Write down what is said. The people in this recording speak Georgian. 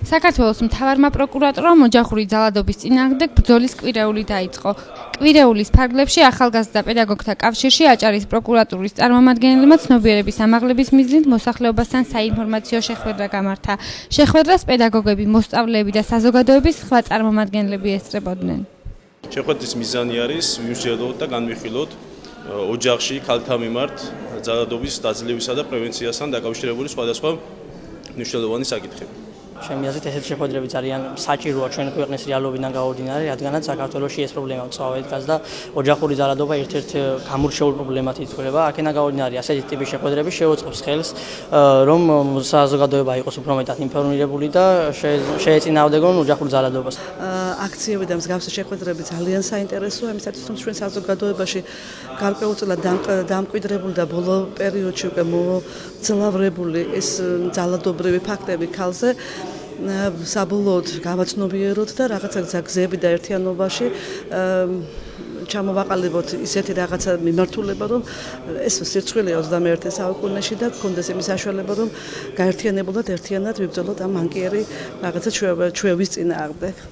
საქართველოს მთავარმა პროკურატორამ ოჯახური ძალადობის წინააღმდეგ ბრძოლის კვირეული დაიწყო. კვირეულის ფარგლებში ახალგაზრდა პედაგოგთა კავშირში აჭარის პროკურატურის წარმომადგენლებმა ცნობიერების ამაღლების მიზნით მოსახლეობასთან საინფორმაციო შეხვედრა გამართა. შეხვედრას პედაგოგები, მოსწავლეები და საზოგადოების სხვა წარმომადგენლები ესწრებოდნენ. შეხვედრის მიზანი არის ვიმსჯელოთ და განვიხილოთ ოჯახში ქალთა მიმართ ძალადობის დაძლევისა და პრევენციასთან დაკავშირებული სხვადასხვა მნიშვნელოვანი საკითხები. Ჩემი აზრით ესეთი შეხვედრები ძალიან საჭიროა ჩვენი ქვეყნის რეალობიდან გამომდინარე, რადგანაც საქართველოში ეს პრობლემა მწვავედ დგას და ოჯახური ძალადობა ერთ-ერთი გამორჩეული პრობლემად ითვლება. აქედან გამომდინარე, ასეთი ტიპის შეხვედრები შეუწყობს ხელს, რომ საზოგადოება იყოს უფრო მეტად ინფორმირებული და შეეწინააღმდეგონ ოჯახურ ძალადობას. აქციები და მსგავსი შეხვედრები ძალიან საინტერესოა, იმისათვის რომ ჩვენ საზოგადოებაში გარკვეულწილად დამკვიდრებული და ბოლო პერიოდში უკვე მოძლავრებული ეს ძალადობრივი ფაქტები ქალზე საბოლოოდ გავაცნობიეროთ და რაღაცა გზები და ერთიანობაში ჩამოვაყალიბოთ ისეთი რაღაცა მიმართულება, რომ ეს სირცხვილია 21 საუკუნეში და გქონდეს იმის საშუალება, რომ გაერთიანებულად ერთიანად ვიბრძოლოთ ამ მანკიერი რაღაცა ჩვევის წინააღმდეგ.